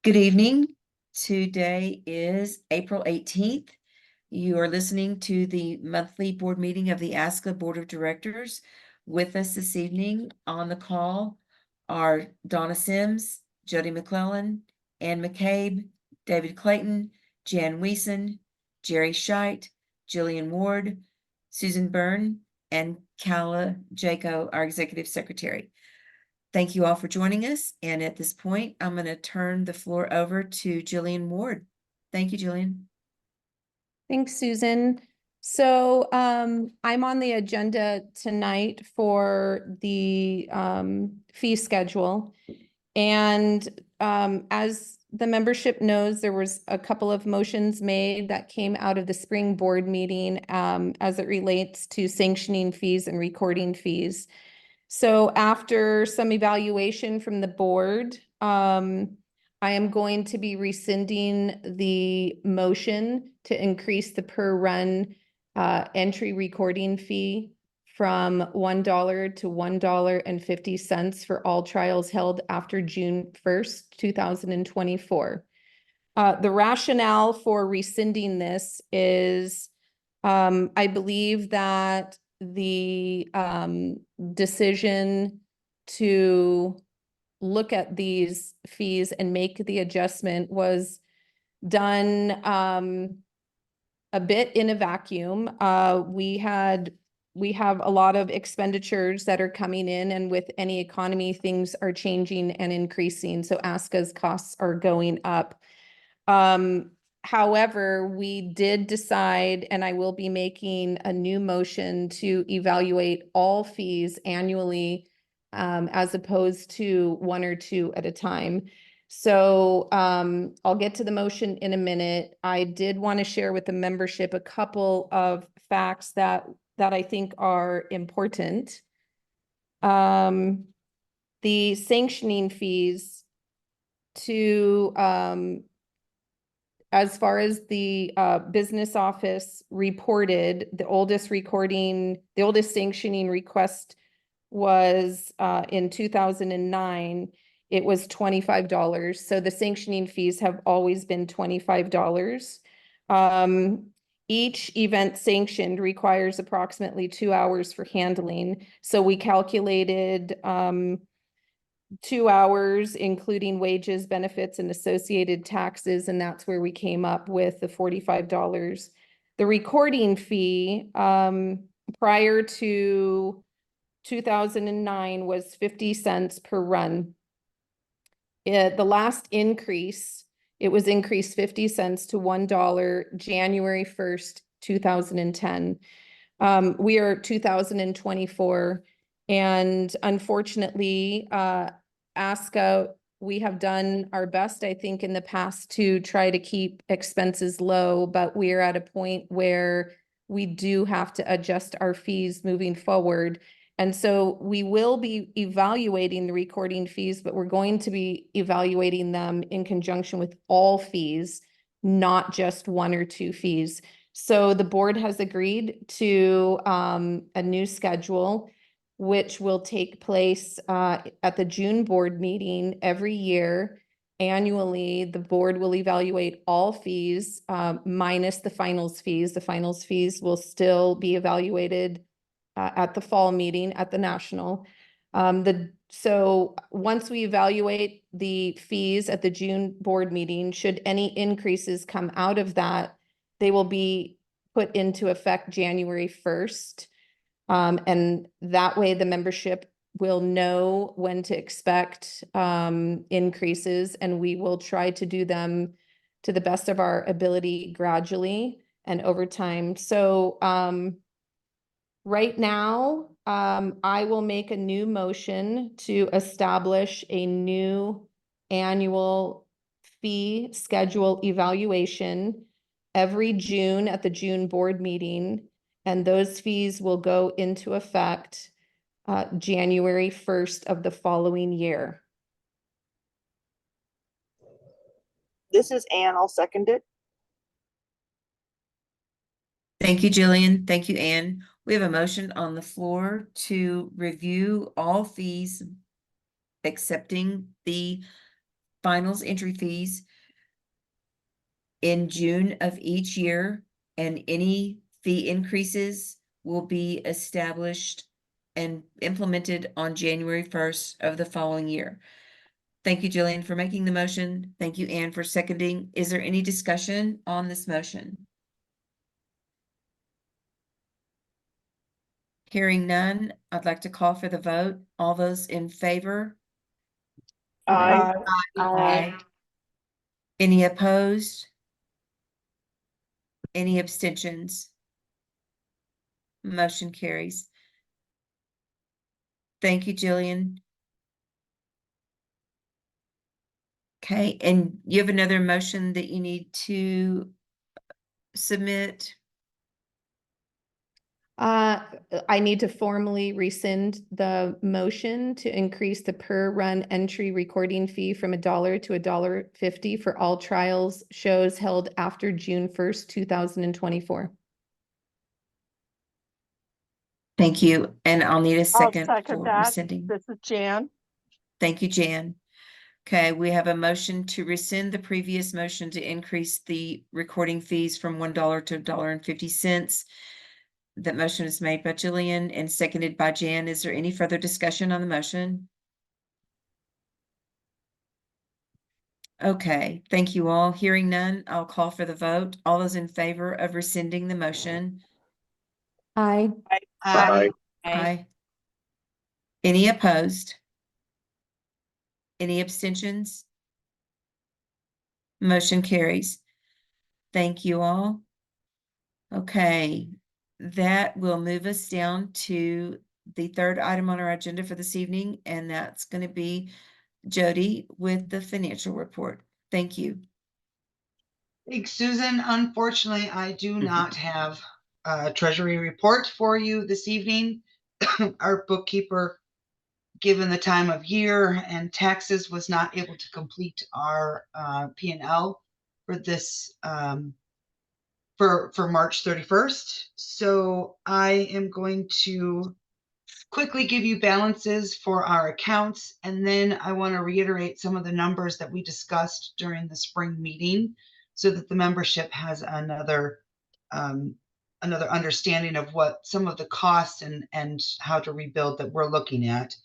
Good evening. Today is April 18th. You are listening to the monthly board meeting of the ASCA Board of Directors. With us this evening on the call are Donna Sims, Jody McClellan, Ann McCabe, David Clayton, Jan Weeson, Jerry Scheit, Jillian Ward, Susan Byrne, and Kala Jaco, our Executive Secretary. Thank you all for joining us. And at this point, I'm going to turn the floor over to Jillian Ward. Thank you, Jillian. Thanks, Susan. So I'm on the agenda tonight for the fee schedule. And as the membership knows, there was a couple of motions made that came out of the spring board meeting as it relates to sanctioning fees and recording fees. So after some evaluation from the board, I am going to be rescinding the motion to increase the per run entry recording fee from $1 to $1.50 for all trials held after June 1st, 2024. The rationale for rescinding this is I believe that the decision to look at these fees and make the adjustment was done a bit in a vacuum. We have a lot of expenditures that are coming in, and with any economy, things are changing and increasing. So ASCA's costs are going up. However, we did decide, and I will be making a new motion to evaluate all fees annually, as opposed to one or two at a time. So I'll get to the motion in a minute. I did want to share with the membership a couple of facts that I think are important. The sanctioning fees to as far as the business office reported, the oldest sanctioning request was in 2009. It was $25. So the sanctioning fees have always been $25. Each event sanctioned requires approximately 2 hours for handling. So we calculated 2 hours, including wages, benefits, and associated taxes, and that's where we came up with the $45. The recording fee prior to 2009 was 50 cents per run. The last increase, it was increased 50 cents to $1 January 1st, 2010. We are 2024, and unfortunately, ASCA, we have done our best, I think, in the past to try to keep expenses low, but we are at a point where we do have to adjust our fees moving forward. And so we will be evaluating the recording fees, but we're going to be evaluating them in conjunction with all fees, not just one or two fees. So the board has agreed to a new schedule, which will take place at the June board meeting every year. Annually, the board will evaluate all fees minus the finals fees. The finals fees will still be evaluated at the fall meeting at the national. So once we evaluate the fees at the June board meeting, should any increases come out of that, they will be put into effect January 1st. And that way the membership will know when to expect increases, and we will try to do them to the best of our ability gradually and over time. So right now, I will make a new motion to establish a new annual fee schedule evaluation every June at the June board meeting, and those fees will go into effect January 1st of the following year. This is Ann. I'll second it. Thank you, Jillian. Thank you, Ann. We have a motion on the floor to review all fees, accepting the finals entry fees in June of each year, and any fee increases will be established and implemented on January 1st of the following year. Thank you, Jillian, for making the motion. Thank you, Anne, for seconding. Is there any discussion on this motion? Hearing none, I'd like to call for the vote. All those in favor? Aye. Aye. Any opposed? Any abstentions? Motion carries. Thank you, Jillian. Okay, and you have another motion that you need to submit? I need to formally rescind the motion to increase the per run entry recording fee from $1 to $1.50 for all trials shows held after June 1st, 2024. Thank you, and I'll need a I'll second second for that. rescinding. This is Jan. Thank you, Jan. Okay, we have a motion to rescind the previous motion to increase the recording fees from $1 to $1.50. That motion is made by Jillian and seconded by Jan. Is there any further discussion on the motion? Okay, thank you all. Hearing none, I'll call for the vote. All those in favor of rescinding the motion? Aye. Aye. Any opposed? Any abstentions? Motion carries. Thank you all. Okay, that will move us down to the third item on our agenda for this evening, and that's going to be Jody with the financial report. Thank you. Thanks, Susan. Unfortunately, I do not have a treasury report for you this evening. Our bookkeeper, given the time of year and taxes, was not able to complete our P&L for this for March 31st. So I am going to quickly give you balances for our accounts, and then I want to reiterate some of the numbers that we discussed during the spring meeting so that the membership has another understanding of what some of the costs and how to rebuild that we're looking at.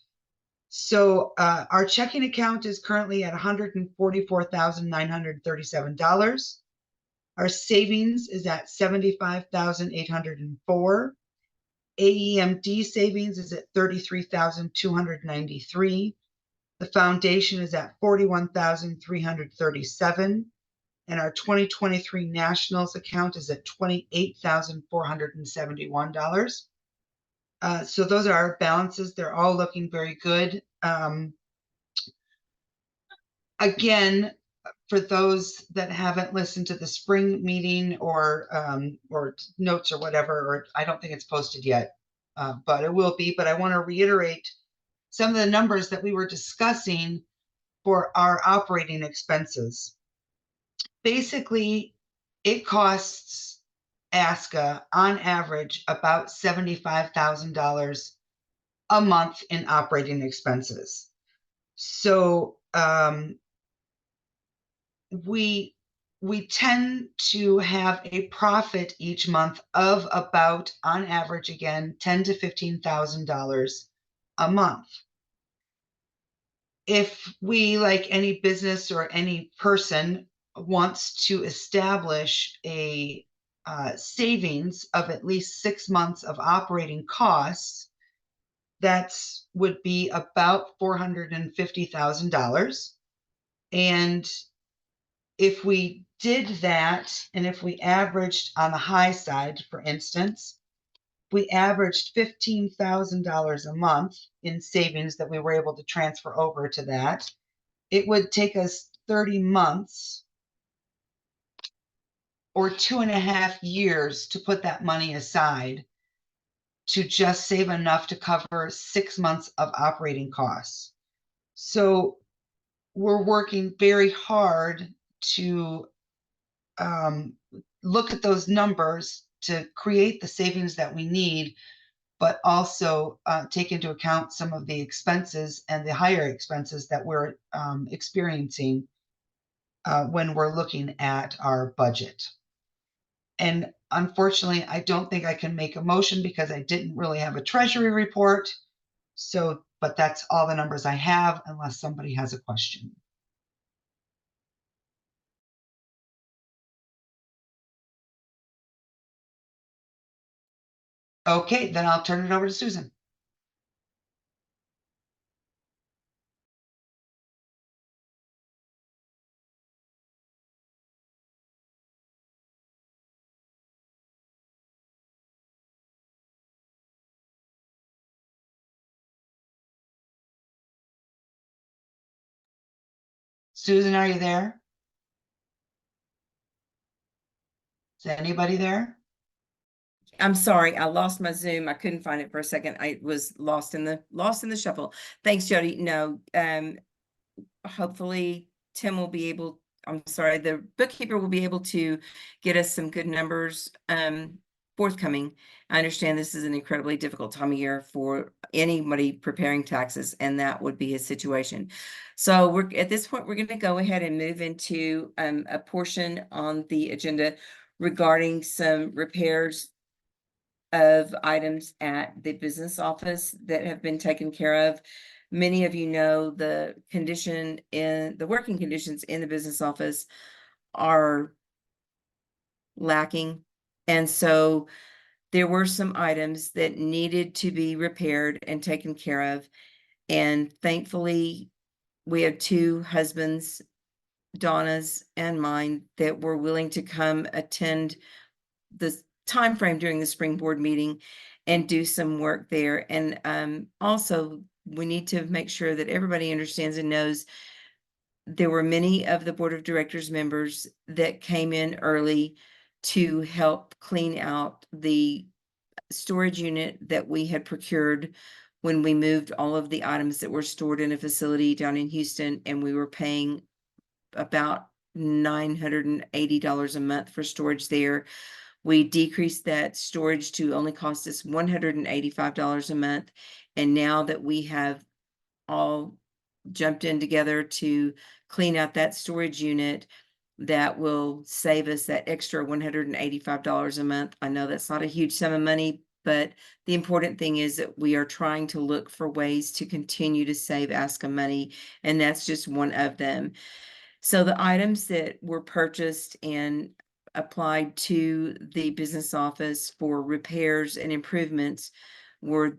So our checking account is currently at $144,937. Our savings is at $75,804. AEMD savings is at $33,293. The foundation is at $41,337. And our 2023 nationals account is at $28,471. So those are our balances. They're all looking very good. Again, for those that haven't listened to the spring meeting or notes or whatever, or I don't think it's posted yet, but it will be. But I want to reiterate some of the numbers that we were discussing for our operating expenses. Basically, it costs ASCA on average about $75,000 a month in operating expenses. So we tend to have a profit each month of about, on average, again, $10,000 to $15,000 a month. If we, like any business or any person, wants to establish a savings of at least 6 months of operating costs, that would be about $450,000. And if we did that, and if we averaged on the high side, for instance, we averaged $15,000 a month in savings that we were able to transfer over to that, it would take us 30 months or 2.5 years to put that money aside to just save enough to cover 6 months of operating costs. So we're working very hard to look at those numbers to create the savings that we need, but also take into account some of the expenses and the higher expenses that we're experiencing when we're looking at our budget. And unfortunately, I don't think I can make a motion because I didn't really have a treasury report. So, but that's all the numbers I have unless somebody has a question. Okay, then I'll turn it over to Susan. Susan, are you there? Is anybody there? I'm sorry, I lost my Zoom. I couldn't find it for a second. I was lost in the shuffle. Thanks, Jody. No, hopefully Tim will be able, I'm sorry, the bookkeeper will be able to get us some good numbers forthcoming. I understand this is an incredibly difficult time of year for anybody preparing taxes, and that would be his situation. So we're at this point, we're going to go ahead and move into a portion on the agenda regarding some repairs of items at the business office that have been taken care of. Many of you know the working conditions in the business office are lacking. And so there were some items that needed to be repaired and taken care of. And thankfully, we have two husbands, Donna's and mine, that were willing to come attend the time frame during the spring board meeting and do some work there. And also, we need to make sure that everybody understands and knows there were many of the board of directors members that came in early to help clean out the storage unit that we had procured when we moved all of the items that were stored in a facility down in Houston, and we were paying about $980 a month for storage there. We decreased that storage to only cost us $185 a month. And now that we have all jumped in together to clean out that storage unit, that will save us that extra $185 a month. I know that's not a huge sum of money, but the important thing is that we are trying to look for ways to continue to save ASCA money, and that's just one of them. So the items that were purchased and applied to the business office for repairs and improvements were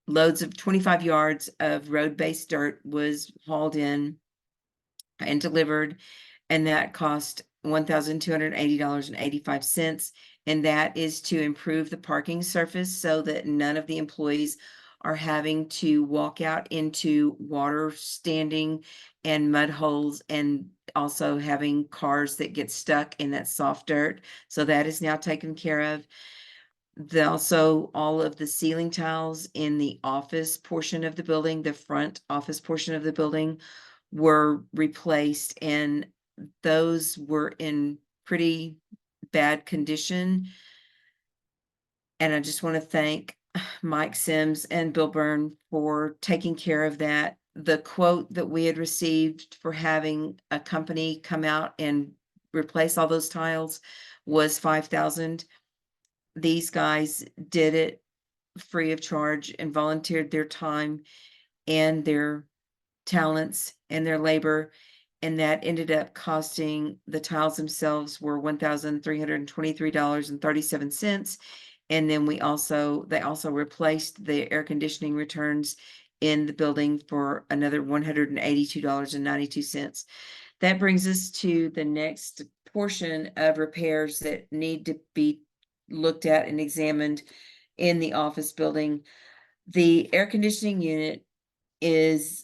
loads of 25 yards of road-based dirt was hauled in and delivered, and that cost $1,280.85. And that is to improve the parking surface so that none of the employees are having to walk out into water standing and mud holes, and also having cars that get stuck in that soft dirt. So that is now taken care of. Also, all of the ceiling tiles in the office portion of the building, the front office portion of the building, were replaced, and those were in pretty bad condition. And I just want to thank Mike Sims and Bill Byrne for taking care of that. The quote that we had received for having a company come out and replace all those tiles was $5,000. These guys did it free of charge and volunteered their time and their talents and their labor, and that ended up costing, the tiles themselves were $1,323.37. And then they also replaced the air conditioning returns in the building for another $182.92. That brings us to the next portion of repairs that need to be looked at and examined in the office building. The air conditioning unit is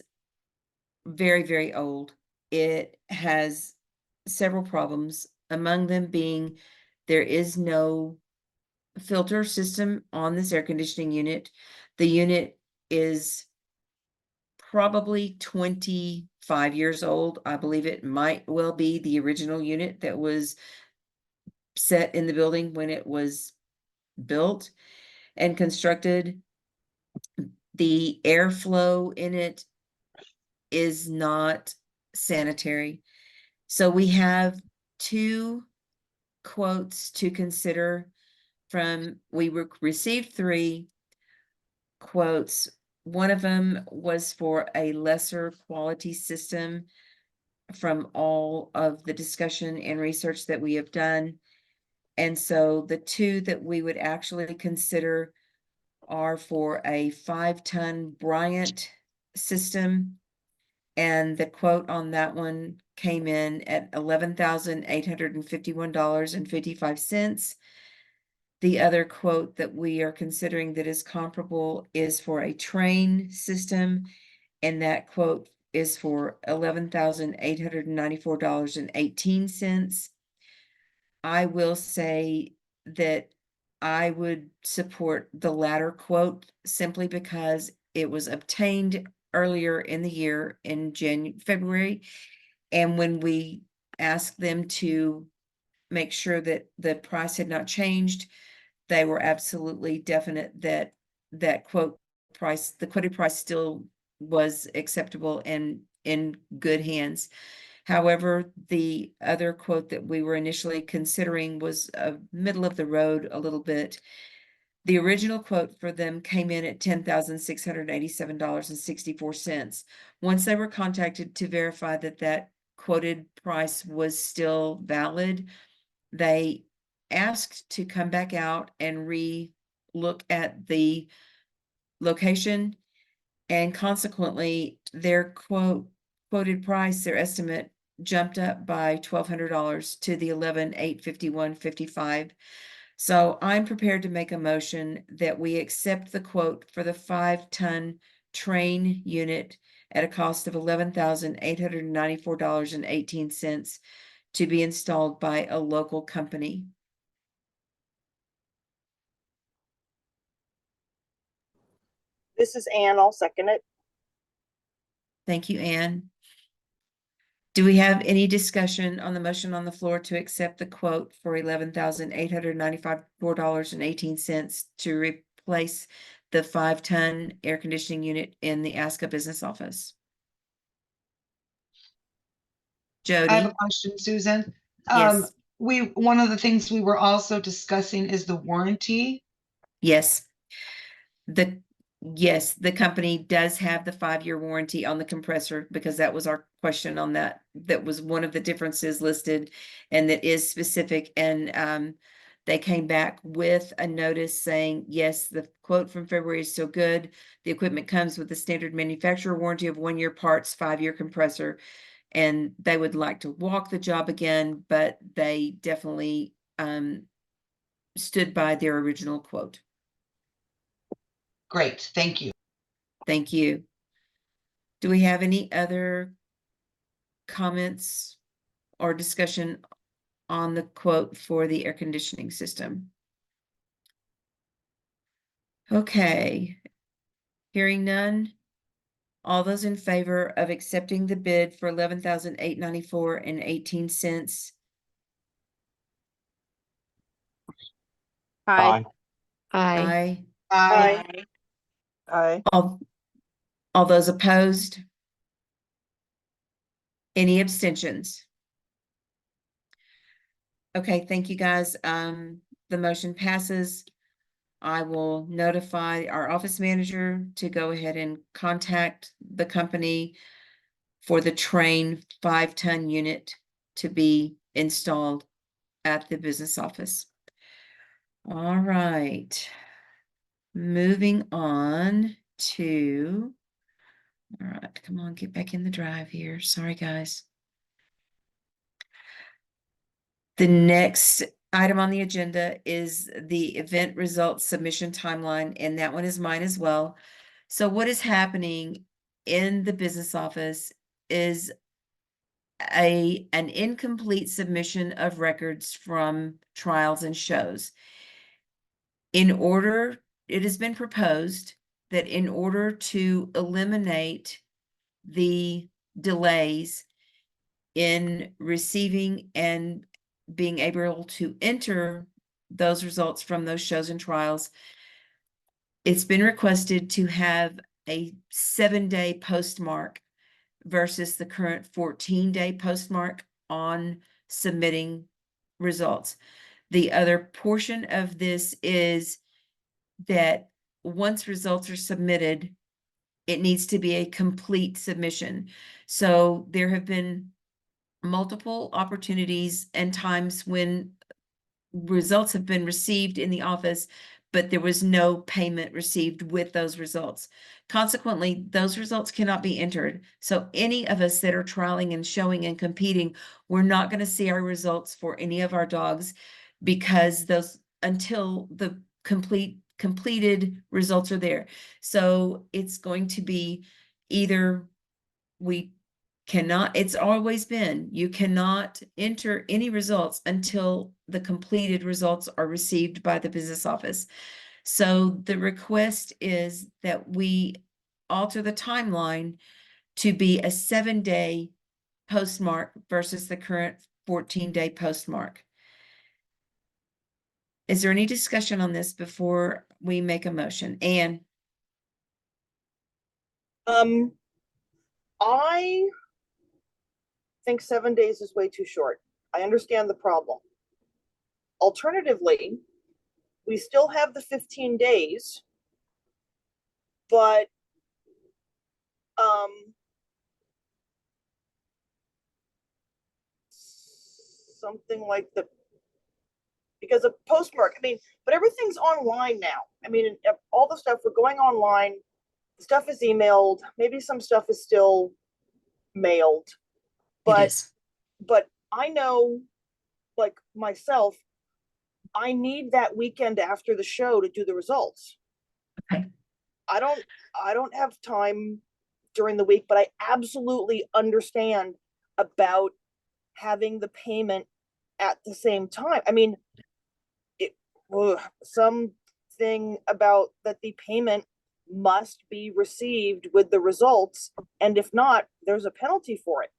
very, very old. It has several problems, among them being there is no filter system on this air conditioning unit. The unit is probably 25 years old. I believe it might well be the original unit that was set in the building when it was built and constructed. The airflow in it is not sanitary. So we have two quotes to consider received three quotes. One of them was for a lesser quality system from all of the discussion and research that we have done. And so the two that we would actually consider are for a 5-ton Bryant system. And the quote on that one came in at $11,851.55. The other quote that we are considering that is comparable is for a train system, and that quote is for $11,894.18. I will say that I would support the latter quote simply because it was obtained earlier in the year in February. And when we asked them to make sure that the price had not changed, they were absolutely definite that the quoted price still was acceptable and in good hands. However, the other quote that we were initially considering was a middle of the road a little bit. The original quote for them came in at $10,687.64. Once they were contacted to verify that that quoted price was still valid, they asked to come back out and re-look at the location, and consequently, their quoted price, their estimate jumped up by $1,200 to the $11,851.55. So I'm prepared to make a motion that we accept the quote for the 5-ton train unit at a cost of $11,894.18 to be installed by a local company. This is Ann. I'll second it. Thank you, Anne. Do we have any discussion on the motion on the floor to accept the quote for $11,894.18 to replace the 5-ton air conditioning unit in the ASCA business office? I have Jody? a question, Susan. Yes. One of the things we were also discussing is the warranty. Yes. Yes, the company does have the 5-year warranty on the compressor, because that was our question on that. That was one of the differences listed, and that is specific. And they came back with a notice saying, yes, the quote from February is still good. The equipment comes with a standard manufacturer warranty of 1-year parts, 5-year compressor, and they would like to walk the job again, but they definitely stood by their original quote. Great, thank you. Thank you. Do we have any other comments or discussion on the quote for the air conditioning system? Okay. Hearing none. All those in favor of accepting the bid for $11,894.18? Aye. Aye. Aye. Aye. All those opposed? Any abstentions? Okay, thank you, guys. The motion passes. I will notify our office manager to go ahead and contact the company for the train 5-ton unit to be installed at the business office. All right. Moving on to, all right, come on, get back in the drive here. Sorry, guys. The next item on the agenda is the event results submission timeline, and that one is mine as well. So what is happening in the business office is an incomplete submission of records from trials and shows. It has been proposed that in order to eliminate the delays in receiving and being able to enter those results from those shows and trials, it's been requested to have a 7-day postmark versus the current 14-day postmark on submitting results. The other portion of this is that once results are submitted, it needs to be a complete submission. So there have been multiple opportunities and times when results have been received in the office, but there was no payment received with those results. Consequently, those results cannot be entered. So any of us that are trialing and showing and competing, we're not going to see our results for any of our dogs because those, until the completed results are there. So it's going to be either we cannot, it's always been, you cannot enter any results until the completed results are received by the business office. So the request is that we alter the timeline to be a 7-day postmark versus the current 14-day postmark. Is there any discussion on this before we make a motion? Anne? I think 7 days is way too short. I understand the problem. Alternatively, we still have the 15 days, but something like because of postmark, I mean, but everything's online now. I mean, all the stuff, we're going online, stuff is emailed, maybe some stuff is still mailed, but I know, like myself, I need that weekend after the show to do the results. Okay. I don't have time during the week, but I absolutely understand about having the payment at the same time. I mean, something about that the payment must be received with the results, and if not, there's a penalty for it.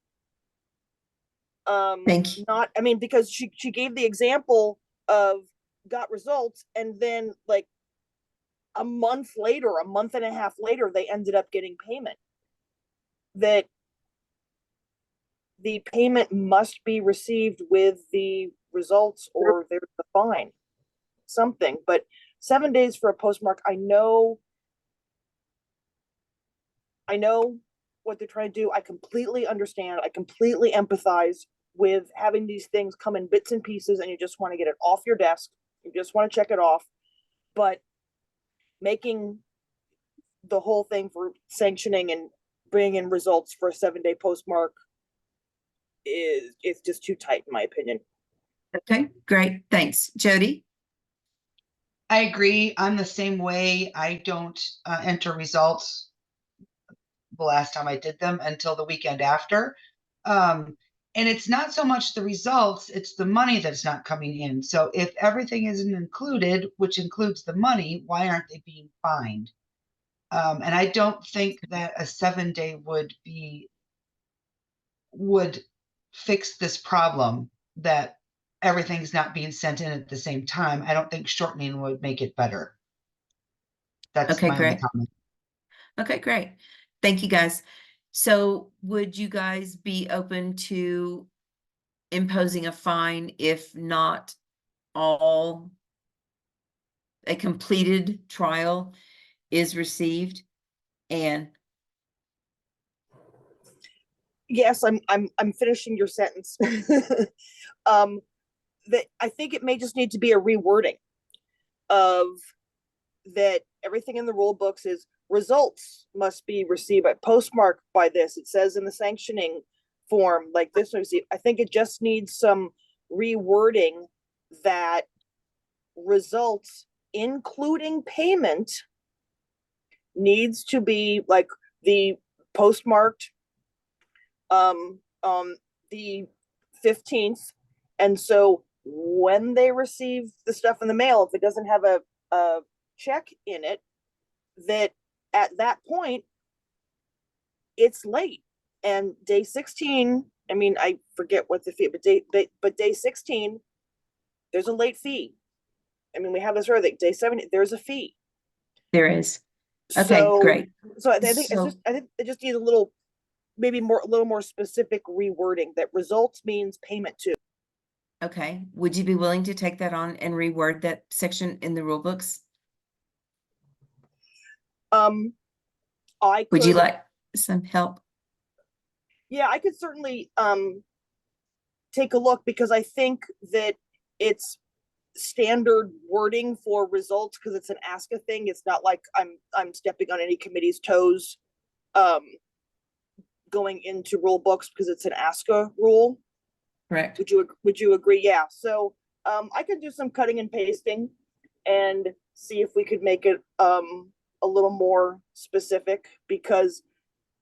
Thank you. Not, I mean, because she gave the example of got results, and then like a month and a half later, they ended up getting payment. That the payment must be received with the results, or there's a fine. Something, but 7 days for a postmark. I know what they're trying to do. I completely understand. I completely empathize with having these things come in bits and pieces, and you just want to get it off your desk. You just want to check it off. But making the whole thing for sanctioning and bringing in results for a 7-day postmark is just too tight, in my opinion. Okay, great. Thanks. Jody? I agree. I'm the same way. I don't enter results the last time I did them until the weekend after. And it's not so much the results, it's the money that's not coming in. So if everything isn't included, which includes the money, why aren't they being fined? And I don't think that a 7-day would fix this problem that everything's not being sent in at the same time. I don't think shortening would make it better. That's Okay, my only great. comment. Okay, great. Thank you, guys. So would you guys be open to imposing a fine if not all a completed trial is received? And Yes, I'm finishing your sentence. That I think it may just need to be a rewording of that everything in the rule books is results must be received by postmark by this. It says in the sanctioning form like this. I think it just needs some rewording that results, including payment, needs to be like the postmarked the 15th. And so when they receive the stuff in the mail, if it doesn't have a check in it, that at that point it's late. And day 16, I mean, I forget what the fee, but day 16, there's a late fee. I mean, we have this early day 70, there's a fee. there is. Okay, great. So I think I think it just needs a little maybe a little more specific rewording that results means payment to. Okay, would you be willing to take that on and reword that section in the rule books? I Would you could, like some help? yeah, I could certainly take a look, because I think that it's standard wording for results because it's an ASCA thing. It's not like I'm stepping on any committee's toes going into rule books because it's an ASCA rule. Correct. Would you agree? Yeah. So I could do some cutting and pasting and see if we could make it a little more specific, because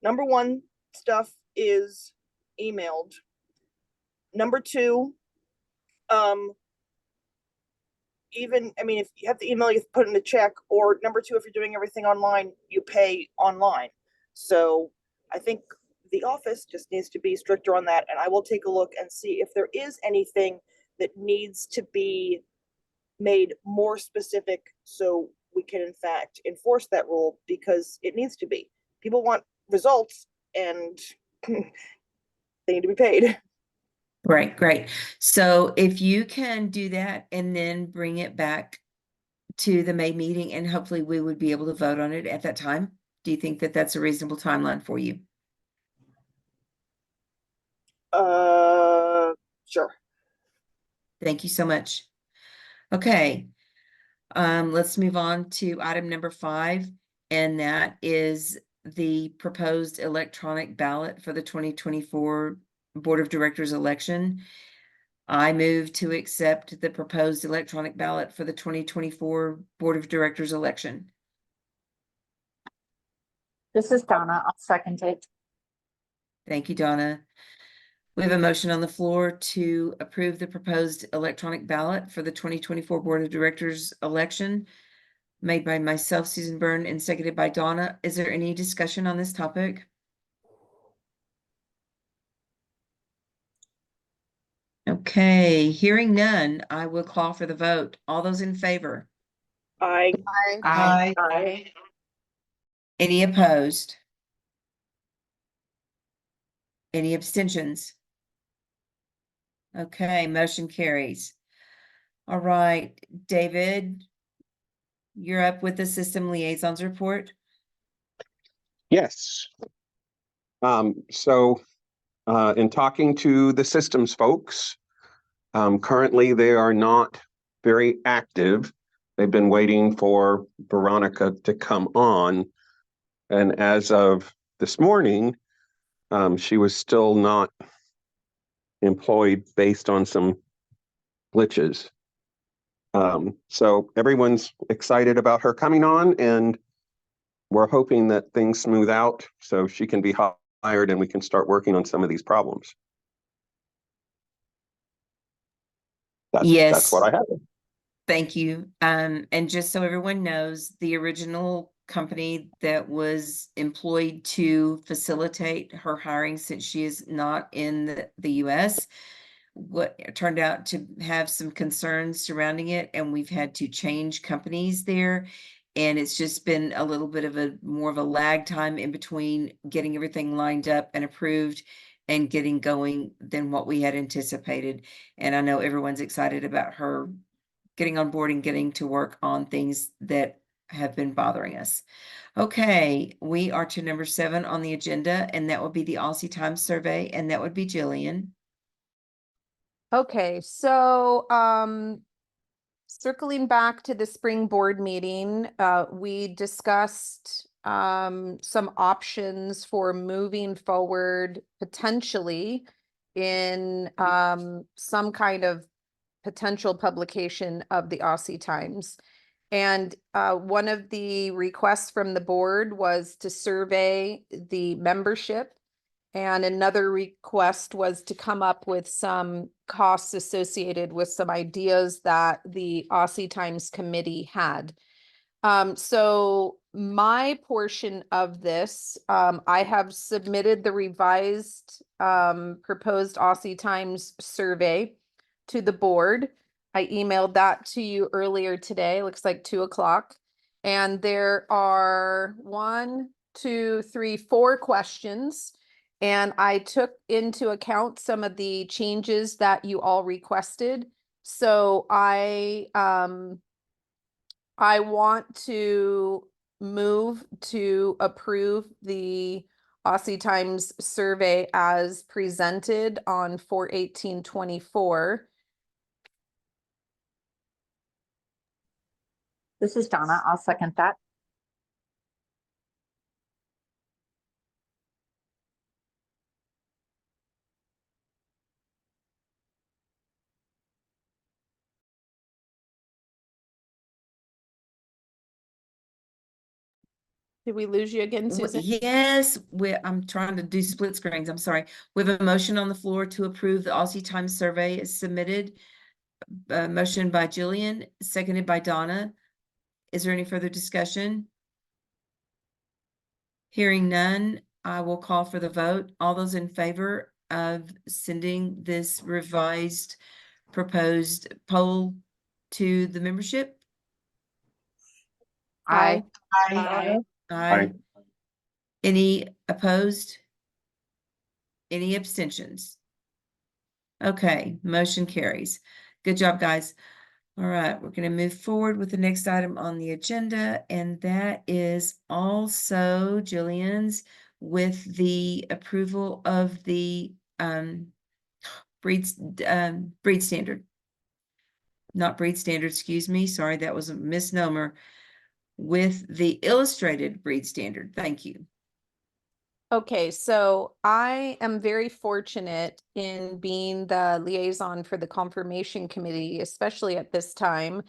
number one, stuff is emailed. Number two, even, I mean, if you have to email, you put in a check, or number two, if you're doing everything online, you pay online. So I think the office just needs to be stricter on that, and I will take a look and see if there is anything that needs to be made more specific so we can in fact enforce that rule, because it needs to be. People want results and they need to be paid. Great, great. So if you can do that and then bring it back to the May meeting, and hopefully we would be able to vote on it at that time. Do you think that that's a reasonable timeline for you? Sure. Thank you so much. Okay. Let's move on to item number 5, and that is the proposed electronic ballot for the 2024 Board of Directors election. I move to accept the proposed electronic ballot for the 2024 Board of Directors election. This is Donna. I'll second it. Thank you, Donna. We have a motion on the floor to approve the proposed electronic ballot for the 2024 Board of Directors election, made by myself, Susan Byrne, and seconded by Donna. Is there any discussion on this topic? Okay, hearing none, I will call for the vote. All those in favor? I Aye. Any opposed? Any abstentions? Okay, motion carries. All right, David, you're up with the System Liaisons report. Yes. In talking to the systems folks, currently they are not very active. They've been waiting for Veronica to come on. And as of this morning, she was still not employed based on some glitches. So everyone's excited about her coming on, and we're hoping that things smooth out so she can be hired and we can start working on some of these problems. Yes. That's what I have. Thank you. And just so everyone knows, the original company that was employed to facilitate her hiring, since she is not in the US, what turned out to have some concerns surrounding it, and we've had to change companies there. And it's just been a little bit of more of a lag time in between getting everything lined up and approved and getting going than what we had anticipated. And I know everyone's excited about her getting on board and getting to work on things that have been bothering us. Okay, we are to number 7 on the agenda, and that would be the Aussie Times survey, and that would be Jillian. Okay, so circling back to the spring board meeting, we discussed some options for moving forward potentially in some kind of potential publication of the Aussie Times. And one of the requests from the board was to survey the membership, and another request was to come up with some costs associated with some ideas that the Aussie Times committee had. So my portion of this, I have submitted the revised proposed Aussie Times survey to the board. I emailed that to you earlier today, looks like 2 o'clock. And there are 4 questions. And I took into account some of the changes that you all requested. So I want to move to approve the Aussie Times survey as presented on 4/18/24. This is Donna. I'll second that. Did we lose you again, Susan? Yes, I'm trying to do split screens. I'm sorry. We have a motion on the floor to approve the Aussie Times survey as submitted. Motion by Jillian, seconded by Donna. Is there any further discussion? Hearing none, I will call for the vote. All those in favor of sending this revised proposed poll to the membership? Aye. Aye. Aye. Any opposed? Any abstentions? Okay, motion carries. Good job, guys. All right, we're going to move forward with the next item on the agenda, and that is also Jillian's with the approval of the breed standard. Not breed standard, excuse me. Sorry, that was a misnomer. With the illustrated breed standard. Thank you. Okay, so I am very fortunate in being the liaison for the confirmation committee, especially at this time,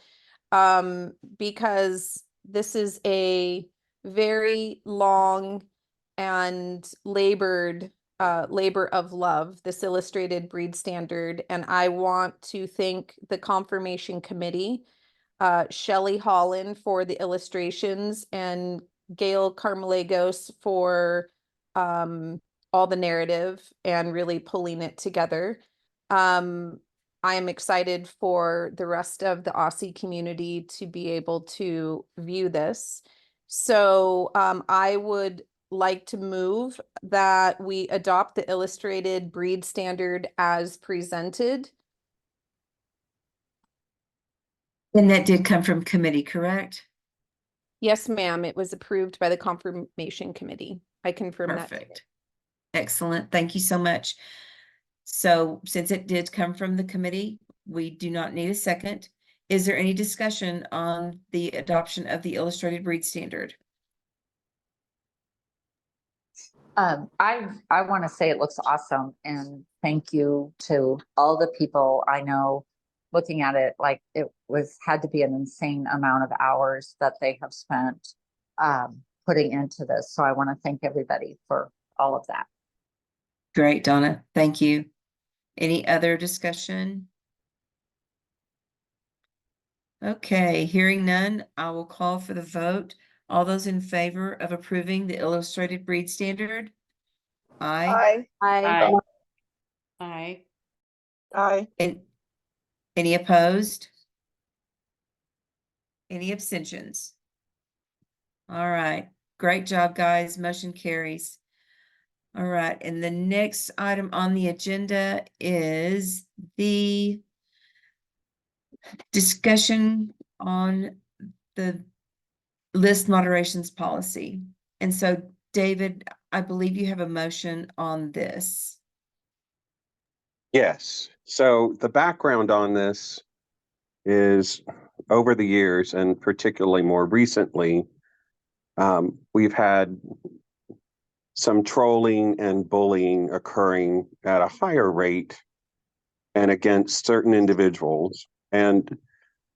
because this is a very long and labored labor of love, this illustrated breed standard, and I want to thank the confirmation committee, Shelley Holland for the illustrations, and Gail Carmelagos for all the narrative and really pulling it together. I am excited for the rest of the Aussie community to be able to view this. So I would like to move that we adopt the illustrated breed standard as presented. And that did come from committee, correct? Yes, ma'am. It was approved by the confirmation committee. I confirm that. Perfect. Excellent. Thank you so much. So since it did come from the committee, we do not need a second. Is there any discussion on the adoption of the illustrated breed standard? I want to say it looks awesome, and thank you to all the people I know looking at it. Like, it had to be an insane amount of hours that they have spent putting into this. So I want to thank everybody for all of that. Great, Donna. Thank you. Any other discussion? Okay, hearing none, I will call for the vote. All those in favor of approving the illustrated breed standard? Aye. Aye. Aye. Aye. And any opposed? Any abstentions? All right, great job, guys. Motion carries. All right, and the next item on the agenda is the discussion on the list moderations policy. And so, David, I believe you have a motion on this. Yes. So the background on this is over the years, and particularly more recently, we've had some trolling and bullying occurring at a higher rate and against certain individuals. And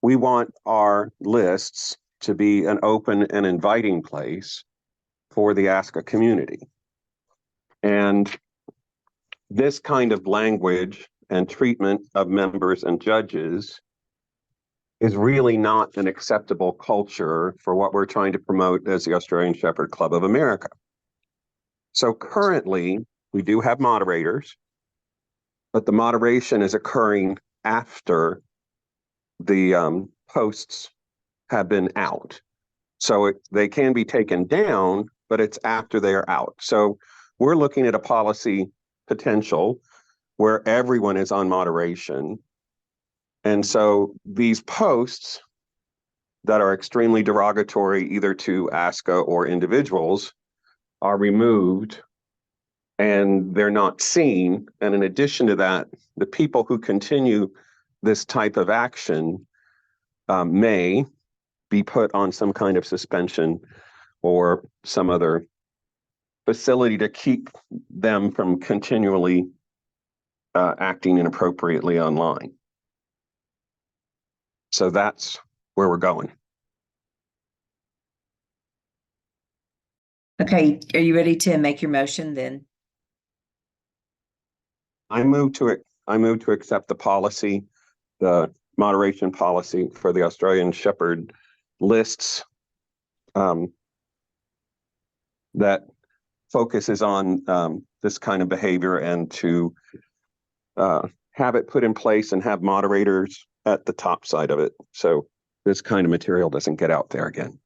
we want our lists to be an open and inviting place for the ASCA community. And this kind of language and treatment of members and judges is really not an acceptable culture for what we're trying to promote as the Australian Shepherd Club of America. So currently, we do have moderators, but the moderation is occurring after the posts have been out. So they can be taken down, but it's after they are out. So we're looking at a policy potential where everyone is on moderation. And so these posts that are extremely derogatory either to ASCA or individuals are removed and they're not seen. And in addition to that, the people who continue this type of action may be put on some kind of suspension or some other facility to keep them from continually acting inappropriately online. So that's where we're going. Okay, are you ready to make your motion then? I move to accept the policy, the moderation policy for the Australian Shepherd lists that focuses on this kind of behavior, and to have it put in place and have moderators at the top side of it. So this kind of material doesn't get out there again.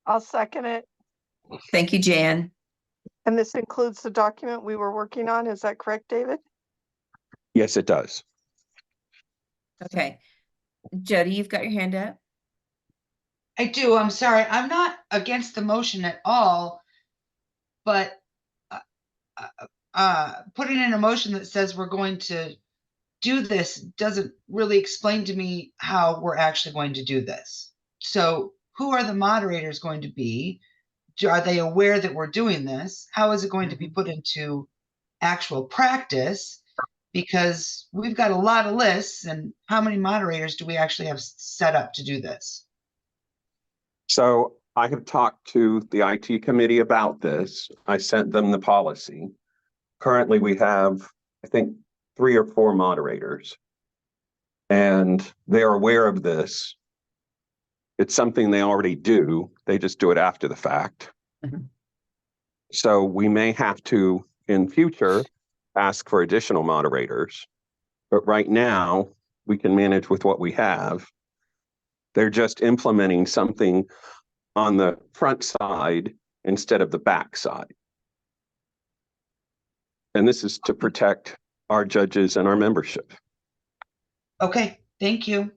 I'll second it. Thank you, Jan. And this includes the document we were working on. Is that correct, David? Yes, it does. Okay. Jody, you've got your hand up. I do. I'm sorry. I'm not against the motion at all, but putting in a motion that says we're going to do this doesn't really explain to me how we're actually going to do this. So who are the moderators going to be? Are they aware that we're doing this? How is it going to be put into actual practice? Because we've got a lot of lists, and how many moderators do we actually have set up to do this? So I have talked to the IT committee about this. I sent them the policy. Currently, we have, I think, 3 or 4 moderators, and they're aware of this. It's something they already do. They just do it after the fact. Mhm. So we may have to, in future, ask for additional moderators. But right now, we can manage with what we have. They're just implementing something on the front side instead of the back side. And this is to protect our judges and our membership. Okay, thank you.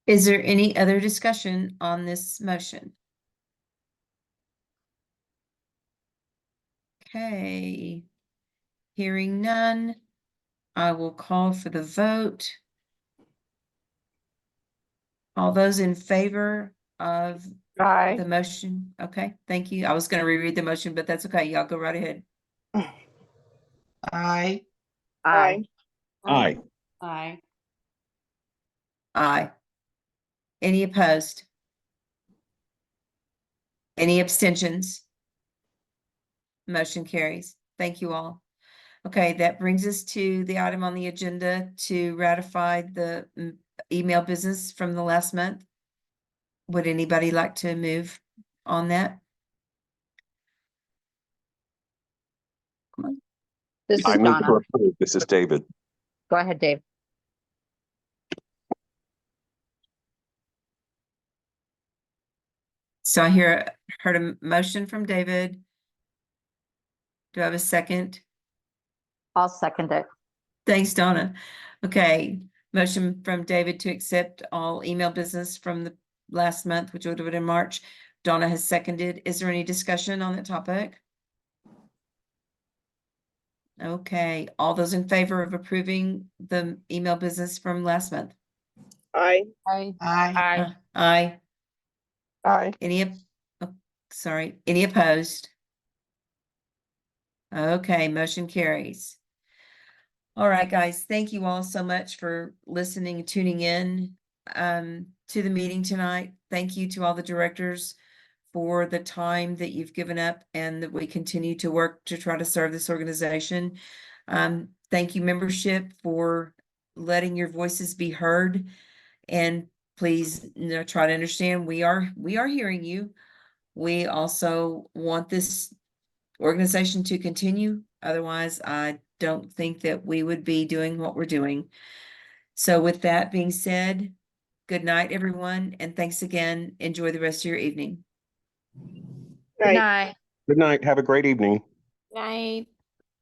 Is there any other discussion on this motion? Okay. Hearing none, I will call for the vote. All those in favor of Aye. the motion? Okay, thank you. I was going to reread the motion, but that's okay. Y'all go right ahead. Aye. Aye. Aye. Aye. Aye. Any opposed? Any abstentions? Motion carries. Thank you all. Okay, that brings us to the item on the agenda to ratify the email business from the last month. Would anybody like to move on that? Come on. This is I move to Donna. approve. This is David. Go ahead, Dave. So I heard a motion from David. Do I have a second? I'll second it. Thanks, Donna. Okay, motion from David to accept all email business from the last month, which would have been in March. Donna has seconded. Is there any discussion on that topic? Okay, all those in favor of approving the email business from last month? Aye. Aye. Aye. Aye. Aye. Any opposed? Okay, motion carries. All right, guys, thank you all so much for listening and tuning in to the meeting tonight. Thank you to all the directors for the time that you've given up and that we continue to work to try to serve this organization. Thank you, membership, for letting your voices be heard. And please, try to understand we are hearing you. We also want this organization to continue. Otherwise, I don't think that we would be doing what we're doing. So with that being said, Good night, everyone, and thanks again. Enjoy the rest of your evening. Right. Good night. Good night. Have a great evening. Night.